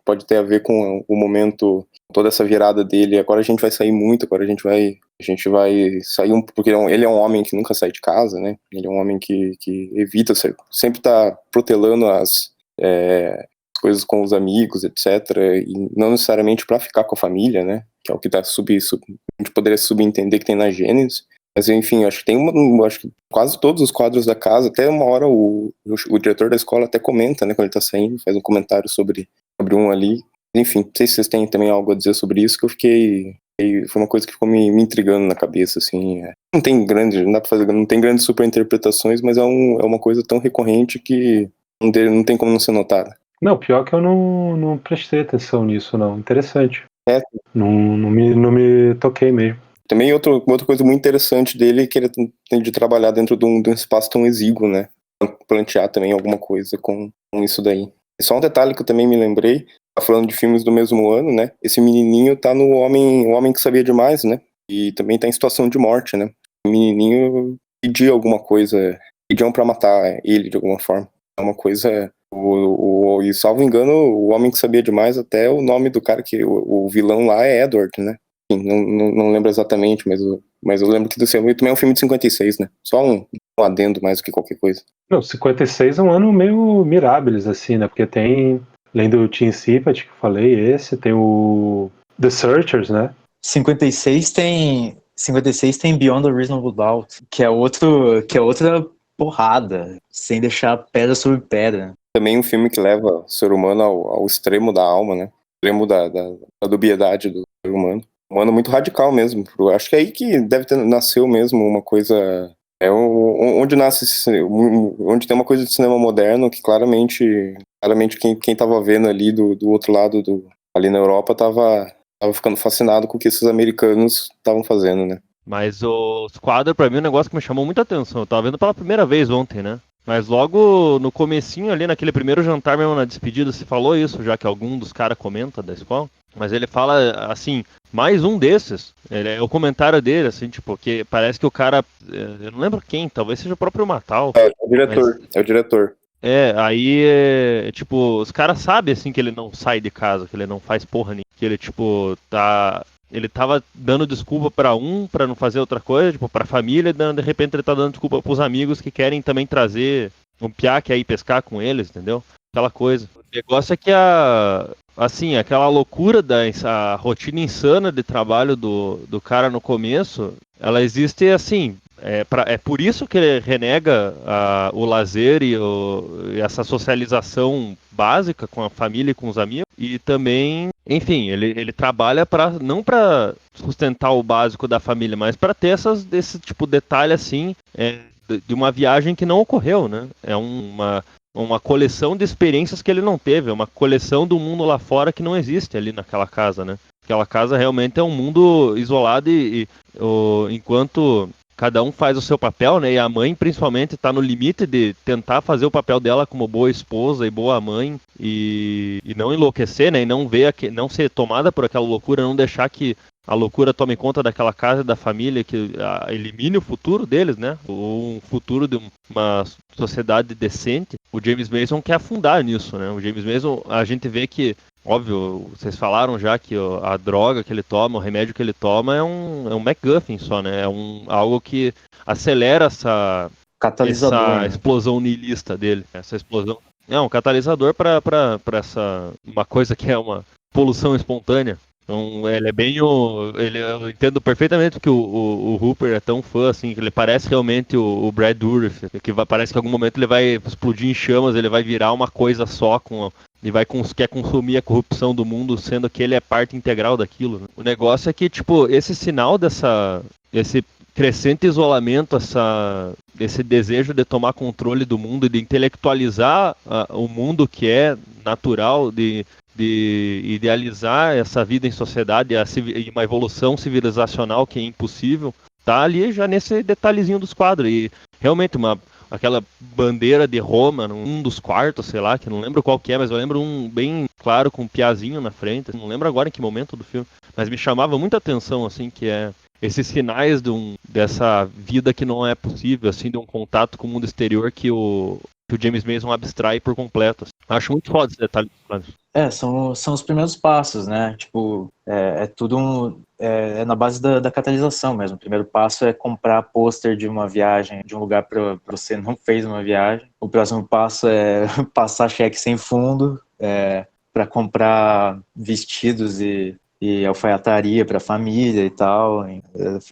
Pode ter a ver com o momento, toda essa virada dele. Agora a gente vai sair muito, agora a gente vai sair porque ele é um homem que nunca sai de casa, né? Ele é um homem que evita, sempre tá protelando as coisas com os amigos, etc. E não necessariamente para ficar com a família, né? Que é o que tá a gente poderia subentender que tem na Gênesis. Mas enfim, acho que acho que quase todos os quadros da casa, até uma hora o diretor da escola até comenta, né, quando ele tá saindo, faz um comentário sobre um ali. Enfim, não sei se vocês têm também algo a dizer sobre isso, que eu fiquei... Foi uma coisa que ficou me intrigando na cabeça, assim. Não tem grandes superinterpretações, mas é uma coisa tão recorrente que não tem como não ser notada. Não, pior que eu não prestei atenção nisso, não. Interessante. Não me toquei mesmo. Também outra coisa muito interessante dele é que ele tem de trabalhar dentro de um espaço tão exíguo, né? Plantear também alguma coisa com isso daí. E só um detalhe que eu também me lembrei, tá falando de filmes do mesmo ano, né? Esse menininho tá no O Homem que Sabia Demais, né? E também tá em situação de morte, né? O menininho pediu alguma coisa, pediam pra matar ele de alguma forma. É uma coisa... E salvo engano, O Homem que Sabia Demais, até o nome do cara que... O vilão lá é Edward, né? Não lembro exatamente, mas eu lembro que do filme também é um filme de 56, né? Só um adendo mais do que qualquer coisa. Não, 56 é um ano meio Mirabilis, assim, né? Porque tem, além do Teen Sympathy, que eu falei, tem o The Searchers, né? 56 tem Beyond a Reasonable Doubt, que é outra porrada, sem deixar pedra sobre pedra. Também um filme que leva o ser humano ao extremo da alma, né? Extremo da dubiedade do ser humano. Um ano muito radical mesmo. Eu acho que é aí que nasceu mesmo uma coisa... onde onde tem uma coisa de cinema moderno que claramente quem tava vendo ali do outro lado, ali na Europa, tava ficando fascinado com o que esses americanos estavam fazendo, né? Mas os quadros, pra mim, é um negócio que me chamou muita atenção. Eu tava vendo pela primeira vez ontem, né? Mas logo no comecinho ali, naquele primeiro jantar mesmo na despedida, se falou isso, já que algum dos caras comenta da escola. Mas ele fala, assim, mais um desses, é o comentário dele, assim, tipo, que parece que o cara, eu não lembro quem, talvez seja o próprio Matal. É o diretor. Aí, tipo, os caras sabem, assim, que ele não sai de casa, que ele não faz porra nenhuma, que ele, tipo, ele tava dando desculpa pra não fazer outra coisa, tipo, pra família, e de repente ele tá dando desculpa pros amigos que querem também trazer um piá que é ir pescar com eles, entendeu? Aquela coisa. O negócio é que assim, aquela loucura a rotina insana de trabalho do cara no começo, ela existe, assim, É por isso que ele renega o lazer e essa socialização básica com a família e com os amigos. E também, enfim, ele trabalha não para sustentar o básico da família, mas para ter esse tipo de detalhe assim, de uma viagem que não ocorreu, né? É uma coleção de experiências que ele não teve, é uma coleção do mundo lá fora que não existe ali naquela casa, né? Aquela casa realmente é um mundo isolado enquanto cada um faz o seu papel, né? E a mãe, principalmente, está no limite de tentar fazer o papel dela como boa esposa e boa mãe e não enlouquecer, né? E não ser tomada por aquela loucura, não deixar que a loucura tome conta daquela casa e da família, que elimine o futuro deles, né? Ou um futuro de uma sociedade decente. O James Mason quer afundar nisso, né? O James Mason, a gente vê que, óbvio, vocês falaram já que a droga que ele toma, o remédio que ele toma é um MacGuffin só, né? É algo que acelera essa Catalisador, né? explosão niilista dele. Essa explosão. É um catalisador para uma coisa que é uma poluição espontânea. Então, ele é bem eu entendo perfeitamente que o Hooper é tão fã, assim, que ele parece realmente o Brad Dourif, que parece que em algum momento ele vai explodir em chamas, ele vai virar uma coisa só, e quer consumir a corrupção do mundo, sendo que ele é parte integral daquilo, né? O negócio é que, tipo, esse sinal esse crescente isolamento, esse desejo de tomar controle do mundo e de intelectualizar o mundo que é natural, de idealizar essa vida em sociedade e uma evolução civilizacional que é impossível, tá ali já nesse detalhezinho dos quadros. E realmente aquela bandeira de Roma num dos quartos, sei lá, que eu não lembro qual que é, mas eu lembro um bem claro com um piazinho na frente, não lembro agora em que momento do filme, mas me chamava muita atenção, assim, que é esses sinais dessa vida que não é possível, assim, de um contato com o mundo exterior que o James Mason abstrai por completo. Assim. Acho muito foda esse detalhe. São os primeiros passos, né? Tipo, é tudo é na base da catalisação mesmo. O primeiro passo é comprar pôster de uma viagem, de um lugar para você não fez uma viagem. O próximo passo é passar cheque sem fundo, para comprar vestidos e alfaiataria para a família e tal.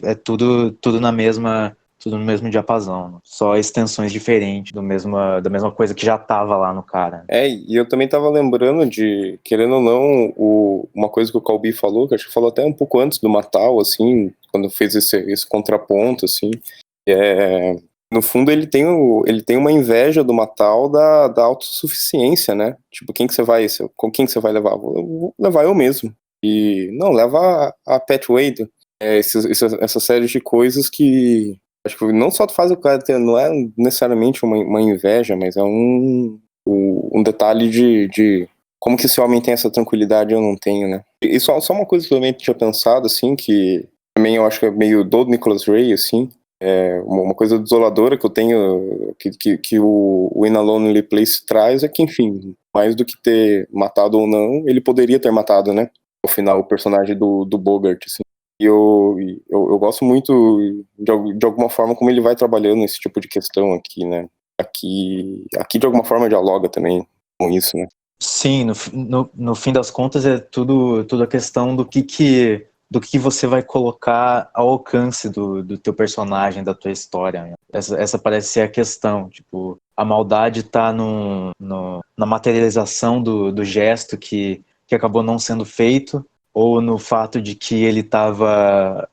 É tudo tudo no mesmo diapasão, né? Só extensões diferentes da mesma coisa que já tava lá no cara. E eu também tava lembrando de, querendo ou não, uma coisa que o Calbi falou, que acho que falou até um pouco antes do Matal, assim, quando fez esse contraponto, assim, no fundo ele tem uma inveja do Matal da autossuficiência, né? Tipo, com quem que você vai levar? Vou levar eu mesmo. E, não, leva a Pat Wade. Essa série de coisas que acho que não só faz o cara ter, não é necessariamente uma inveja, mas é um detalhe de como que esse homem tem essa tranquilidade e eu não tenho, né? E só uma coisa que eu também tinha pensado, assim, que também eu acho que é meio do Nicholas Ray, assim, uma coisa desoladora que eu tenho, que o In a Lonely Place traz é que, enfim, mais do que ter matado ou não, ele poderia ter matado, né? No final, o personagem do Bogart, assim. E eu gosto muito, de alguma forma, como ele vai trabalhando esse tipo de questão aqui, né? Aqui de alguma forma, dialoga também com isso, né? Sim, no fim das contas é tudo a questão do que você vai colocar ao alcance do teu personagem, da tua história, né? Essa parece ser a questão, tipo, a maldade tá na materialização do gesto que acabou não sendo feito, ou no fato de que ele estava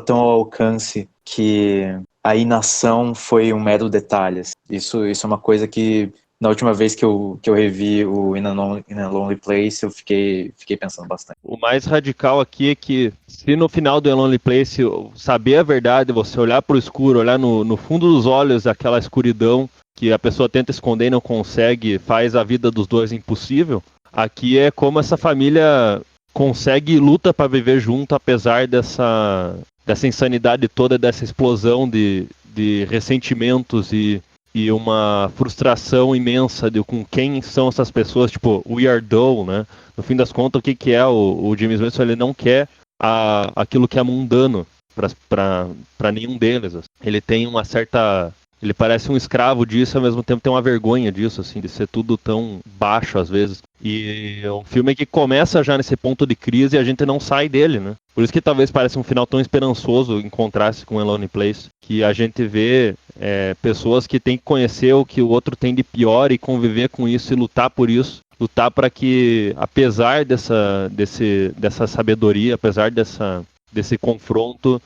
tão ao alcance que a inação foi um mero detalhe. Isso é uma coisa que, na última vez que eu revi o In a Lonely Place, eu fiquei pensando bastante. O mais radical aqui é que, se no final do In a Lonely Place saber a verdade, você olhar pro escuro, olhar no fundo dos olhos aquela escuridão que a pessoa tenta esconder e não consegue, faz a vida dos dois impossível, aqui é como essa família consegue e luta para viver junto, apesar dessa insanidade toda, dessa explosão de ressentimentos e uma frustração imensa com quem são essas pessoas, tipo, we are dull, né? No fim das contas, o que é o James Mason? Ele não quer aquilo que é mundano para nenhum deles. Ele tem uma certa Ele parece um escravo disso, ao mesmo tempo tem uma vergonha disso, assim, de ser tudo tão baixo às vezes. E é um filme que começa já nesse ponto de crise e a gente não sai dele, né? Por isso que talvez pareça um final tão esperançoso em contraste com A Lonely Place, que a gente vê pessoas que têm que conhecer o que o outro tem de pior e conviver com isso e lutar por isso. Lutar para que, apesar dessa sabedoria, apesar desse confronto,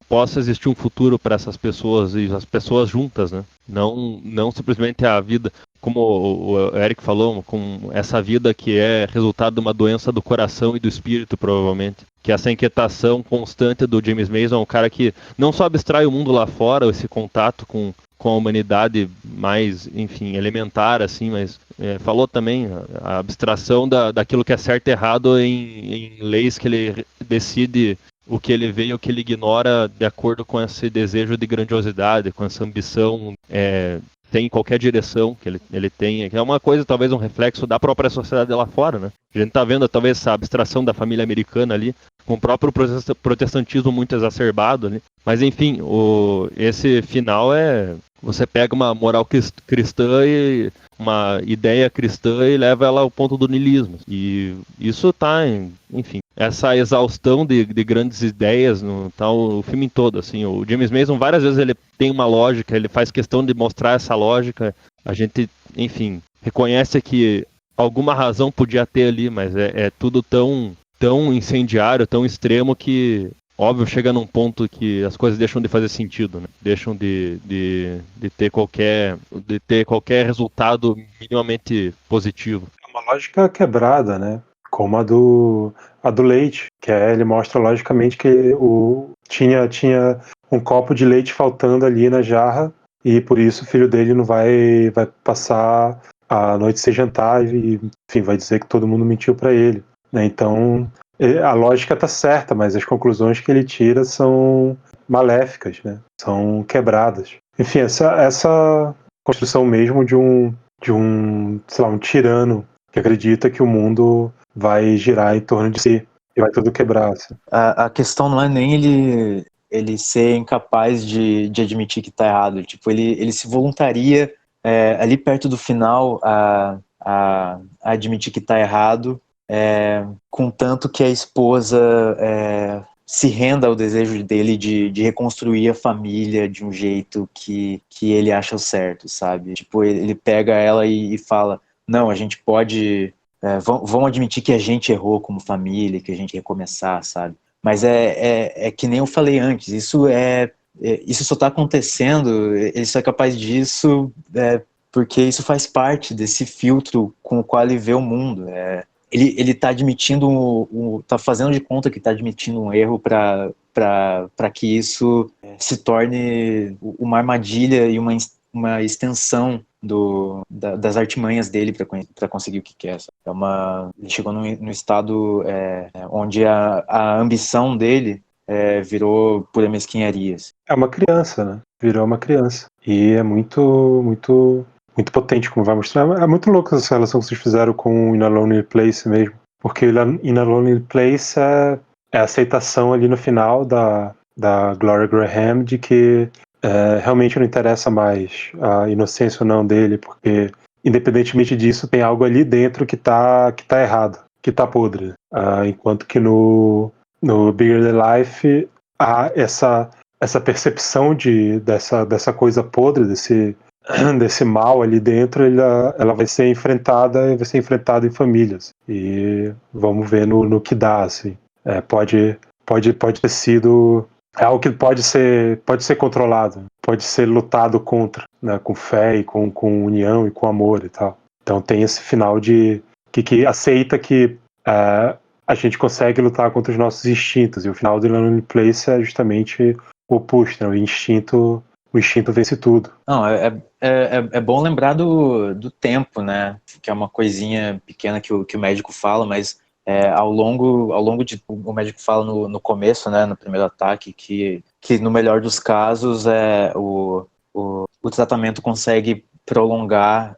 possa existir um futuro para essas pessoas e as pessoas juntas, né? Não simplesmente a vida, como o Eric falou, com essa vida que é resultado de uma doença do coração e do espírito, provavelmente. Que essa inquietação constante do James Mason é um cara que não só abstrai o mundo lá fora, esse contato com a humanidade mais, enfim, elementar, assim, mas falou também a abstração daquilo que é certo e errado em leis que ele decide o que ele vê e o que ele ignora de acordo com esse desejo de grandiosidade, com essa ambição tem qualquer direção que ele tenha, que é uma coisa, talvez um reflexo da própria sociedade lá fora, né? A gente tá vendo talvez essa abstração da família americana ali, com o próprio protestantismo muito exacerbado ali. Mas enfim, esse final você pega uma moral cristã e uma ideia cristã e leva ela ao ponto do niilismo. E isso tá, enfim, essa exaustão de grandes ideias no tal o filme todo, assim. O James Mason várias vezes ele tem uma lógica, ele faz questão de mostrar essa lógica. A gente, enfim, reconhece que alguma razão podia ter ali, mas é tudo tão incendiário, tão extremo que óbvio, chega num ponto que as coisas deixam de fazer sentido, né? Deixam de ter qualquer resultado minimamente positivo. É uma lógica quebrada, né? Como a do leite, que ele mostra logicamente que tinha um copo de leite faltando ali na jarra e por isso o filho dele não vai passar a noite sem jantar e, enfim, vai dizer que todo mundo mentiu para ele, né? Então a lógica está certa, mas as conclusões que ele tira são maléficas, né? São quebradas. Enfim, essa construção mesmo de um, sei lá, um tirano que acredita que o mundo vai girar em torno de si e vai tudo quebrar. Assim. A questão não é nem ele ser incapaz de admitir que está errado. Tipo, ele se voluntaria ali perto do final a admitir que está errado, contanto que a esposa se renda ao desejo dele de reconstruir a família de um jeito que ele acha o certo, sabe? Tipo, ele pega ela e fala, não, a gente pode... vamos admitir que a gente errou como família, que a gente ia recomeçar, sabe? Mas é que nem eu falei antes, isso só está acontecendo, ele só é capaz disso porque isso faz parte desse filtro com o qual ele vê o mundo. Ele está admitindo, está fazendo de conta que está admitindo um erro para que isso se torne uma armadilha e uma extensão das artimanhas dele para conseguir o que quer. Ele chegou no estado onde a ambição dele virou pura mesquinharia. É uma criança, né? Virou uma criança. E é muito, muito, muito potente, como vai mostrar. É muito louco essa relação que vocês fizeram com o In a Lonely Place mesmo. Porque In a Lonely Place é a aceitação ali no final da Gloria Graham de que realmente não interessa mais a inocência ou não dele, porque independentemente disso tem algo ali dentro que tá errado, que tá podre. Enquanto que no Bigger Than Life há essa percepção dessa coisa podre, desse mal ali dentro, ela vai ser enfrentada em famílias. E vamos ver no que dá, assim. Pode ter sido algo que pode ser controlado, pode ser lutado contra, né, com fé e com união e com amor e tal. Então tem esse final de que aceita que a gente consegue lutar contra os nossos instintos, e o final do Lonely Place é justamente o oposto, né? O instinto vence tudo. Não, é bom lembrar do tempo, né? Que é uma coisinha pequena que o médico fala, mas ao longo de o médico fala no começo, né, no primeiro ataque, que no melhor dos casos o tratamento consegue prolongar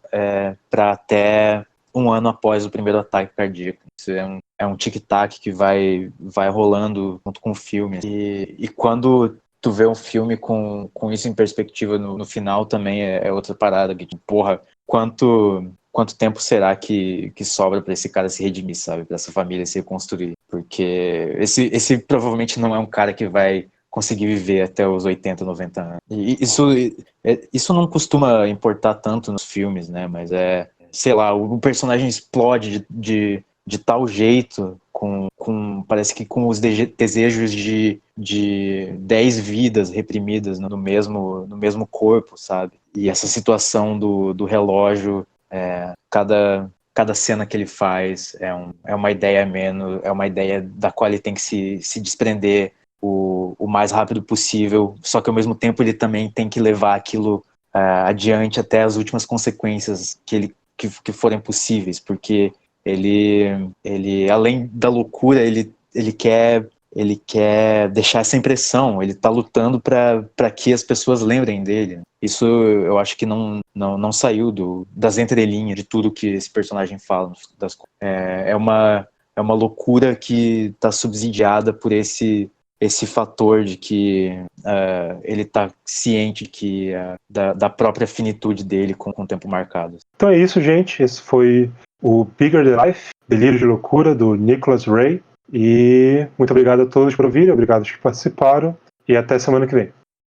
para até 1 ano após o primeiro ataque cardíaco. Isso é um tic-tac que vai rolando junto com o filme. E quando tu vê um filme com isso em perspectiva no final também é outra parada. Que, porra, quanto tempo será que sobra pra esse cara se redimir, sabe? Pra essa família se reconstruir. Porque esse provavelmente não é um cara que vai conseguir viver até os 80, 90 anos. E isso não costuma importar tanto nos filmes, né? Mas sei lá, o personagem explode de tal jeito, parece que com os desejos de 10 vidas reprimidas no mesmo corpo, sabe? E essa situação do relógio, cada cena que ele faz é uma ideia menos, é uma ideia da qual ele tem que se desprender o mais rápido possível, só que ao mesmo tempo ele também tem que levar aquilo adiante até as últimas consequências que forem possíveis, porque ele além da loucura, ele quer deixar essa impressão, ele tá lutando para que as pessoas lembrem dele. Isso eu acho que não saiu das entrelinhas de tudo que esse personagem fala. É uma loucura que tá subsidiada por esse fator de que ele tá ciente da própria finitude dele com o tempo marcado. Então é isso, gente. Esse foi o Bigger Than Life, Delírio de Loucura, do Nicholas Ray. E muito obrigado a todos por ouvirem, obrigado aos que participaram. E até semana que vem.